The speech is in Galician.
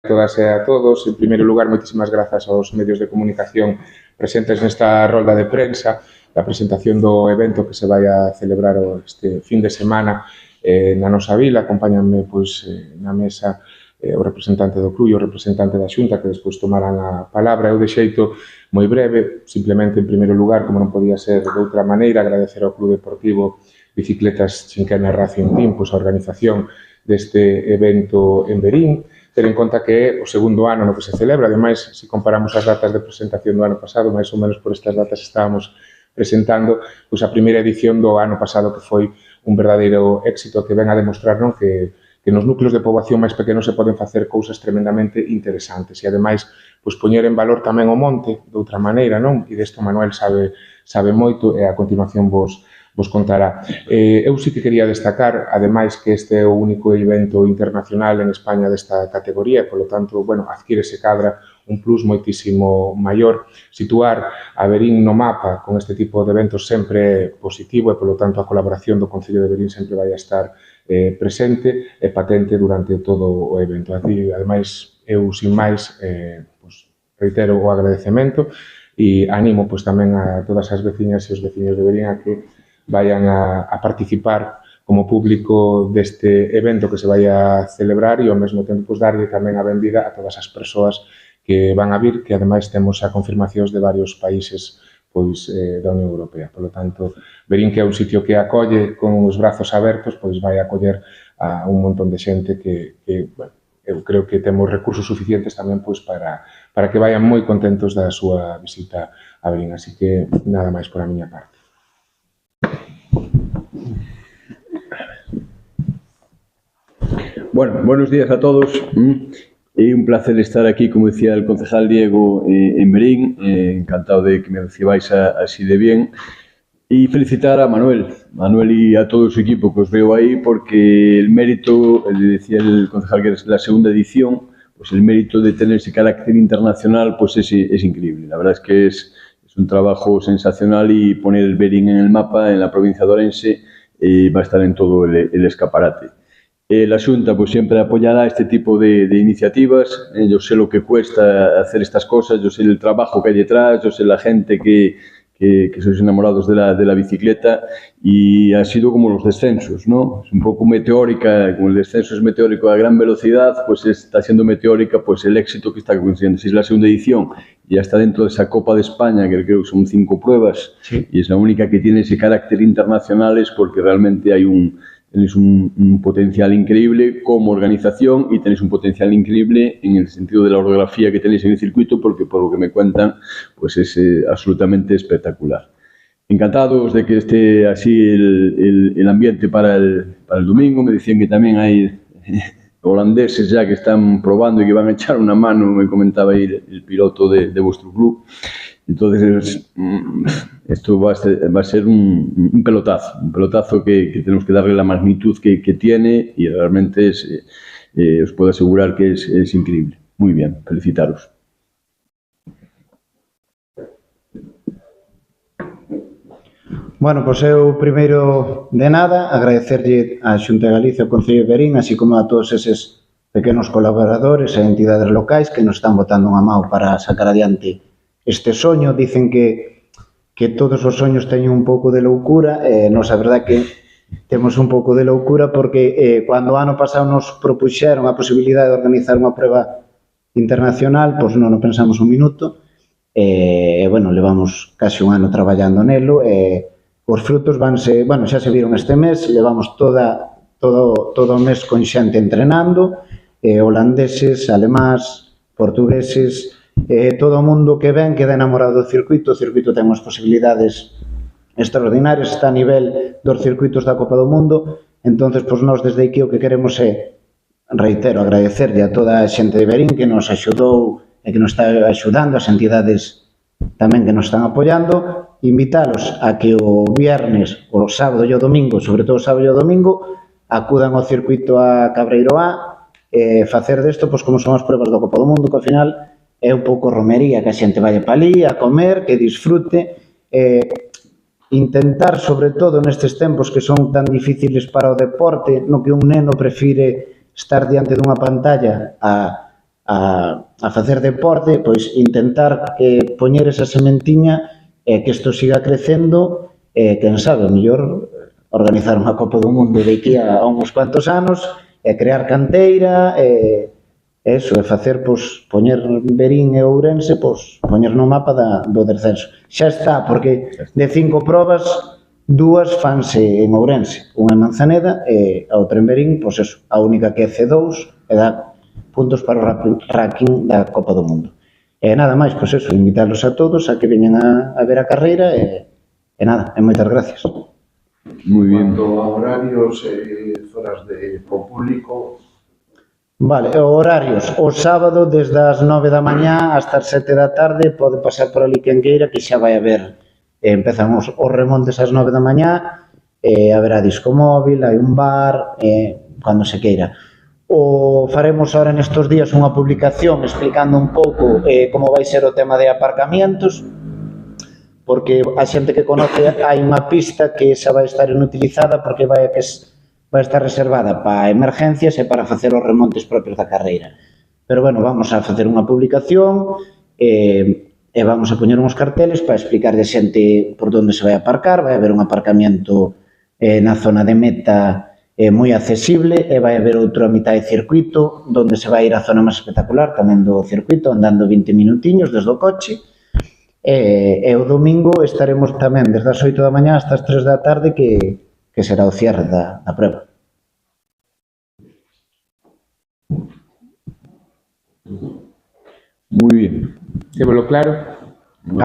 a todas e a todos. En primeiro lugar, moitísimas grazas aos medios de comunicación presentes nesta rolda de prensa da presentación do evento que se vai a celebrar este fin de semana na nosa vila. Acompáñanme na mesa o representante do club e o representante da Xunta, que despois tomarán a palabra. Eu de xeito moi breve, simplemente en primeiro lugar, como non podía ser de outra maneira, agradecer ao Club Deportivo Bicicletas Chinquena Racing Team a organización deste evento en Verín, ter en conta que é o segundo ano no que se celebra. Ademais, se comparamos as datas de presentación do ano pasado, máis ou menos por estas datas estábamos presentando a primeira edición do ano pasado, que foi un verdadeiro éxito, que ven a demostrar que nos núcleos de poboación máis pequenos se poden facer cousas tremendamente interesantes e, ademais, poñer en valor tamén o monte de outra maneira, non? E desto Manuel sabe moito e a continuación vos contará. Eu sí que quería destacar, ademais, que este é o único evento internacional en España desta categoría, e, polo tanto, adquire se cadra un plus moitísimo maior. Situar a Verín no mapa con este tipo de eventos sempre é positivo e, polo tanto, a colaboración do Concello de Verín sempre vai a estar presente e patente durante todo o evento. Ademais, eu, sin máis, reitero o agradecemento e animo tamén a todas as veciñas e os veciños de Verín a que vayan a participar como público deste evento que se vai a celebrar e, ao mesmo tempo, darlle tamén a benvida a todas as persoas que van a vir, que, ademais, temos a confirmacións de varios países da Unión Europea. Por lo tanto, Verín, que é un sitio que acolle con os brazos abertos, vai acoller a un montón de xente que eu creo que temos recursos suficientes tamén para que vayan moi contentos da súa visita a Verín. Así que, nada máis por a miña parte. Bueno, buenos días a todos. É un placer estar aquí, como decía el concejal Diego, en Verín. Encantado de que me recibáis así de bien. Y felicitar a Manuel y a todo su equipo que os veo ahí, porque el mérito, le decía el concejal que es la segunda edición, pues el mérito de tener ese carácter internacional es increíble. La verdad es que es un trabajo sensacional y poner el Verín en el mapa, en la provincia de Orense, va a estar en todo el escaparate. La Xunta siempre apoyará este tipo de iniciativas. Yo sé lo que cuesta hacer estas cosas, yo sé el trabajo que hay detrás, yo sé la gente que sois enamorados de la bicicleta, y ha sido como los descensos, ¿no? Es un poco meteórica, como el descenso es meteórico a gran velocidad, está siendo meteórica el éxito que está consiguiendo. Si es la segunda edición, ya está dentro de esa Copa de España, que creo que son 5 pruebas, sí, y es la única que tiene ese carácter internacional, es porque realmente tenéis un potencial increíble como organización y tenéis un potencial increíble en el sentido de la orografía que tenéis en el circuito, porque por lo que me cuentan, es absolutamente espectacular. Encantados de que esté así el ambiente para el domingo. Me decían que también hay holandeses ya que están probando y que van a echar una mano, me comentaba ahí el piloto de vuestro club. Entonces, esto va a ser un pelotazo que tenemos que darle la magnitud que tiene, y realmente os puedo asegurar que es increíble. Muy bien, felicitaros. Bueno, eu primeiro de nada agradecerlle á Xunta de Galicia, ao Concello de Verín, así como a todos eses pequenos colaboradores e entidades locais que nos están botando unha mão para sacar adiante este soño. Dicen que todos os soños teñen un pouco de loucura, e nos a verdade que temos un pouco de loucura, porque cando o ano pasado nos propuxeron a posibilidade de organizar unha prueba internacional, non o pensamos un minuto, e, levamos casi un ano traballando nelo, e os frutos vanse, xa se viron este mes, levamos todo o mes con xente entrenando, holandeses, alemáns, portugueses, todo o mundo que ven queda enamorado do circuito. O circuito ten unhas posibilidades extraordinarias, está a nivel dos circuitos da Copa do Mundo. Entonces, nós desde aquí o que queremos é, reitero, agradecerlle a toda a xente de Verín que nos axudou e que nos está axudando, as entidades tamén que nos están apoiando, invitalos a que o viernes, o sábado e o domingo, sobre todo o sábado e o domingo, acudan ao circuito a Cabreiro A, facer desto como son as pruebas da Copa do Mundo, que ao final é un pouco romería, que a xente vaya pa ali a comer, que disfrute, intentar, sobre todo nestes tempos que son tan difíciles para o deporte, no que un neno prefire estar diante dunha pantalla a a facer deporte, pois intentar poñer esa sementiña e que isto siga crecendo e, quen sabe, mellor organizar unha Copa do Mundo de aquí a uns cuantos anos e crear canteira e eso, e facer, pois, poñer Verín e Ourense, pois, poñer no mapa do descenso. Xa está, porque de 5 probas, 2 fanse en Ourense, unha en Manzaneda e a outra en Verín, pois eso, a única que é C2 e dá puntos para o ranking da Copa do Mundo. E nada máis, pois eso, invitarlos a todos a que veñan a ver a carreira e nada, e moitas gracias. Moi bien. Cuanto a horarios e zonas de público, Vale, horarios. O sábado, desde as 9 da mañá hasta as 7 da tarde, pode pasar por ali quen queira, que xa vai haber, empezan os remontes ás 9 da mañá, haberá disco móvil, hai un bar, cando se queira. Faremos ahora nestes días unha publicación explicando un pouco como vai ser o tema de aparcamientos, porque a xente que conoce hai unha pista que esa vai estar inutilizada porque vai estar reservada para emergencias e para facer os remontes propios da carreira. Pero, bueno, vamos a facer unha publicación e vamos a poñer uns carteles para explicarlle a xente por onde se vai aparcar. Vai haber un aparcamiento na zona de meta moi accesible e vai haber outro a mitad de circuito onde se vai ir a zona máis espectacular tamén do circuito, andando 20 minutiños desde o coche. E o domingo estaremos tamén desde as 8 da mañá hasta as 3 da tarde que será o cierre da prueba. Moi bien. Témolo claro.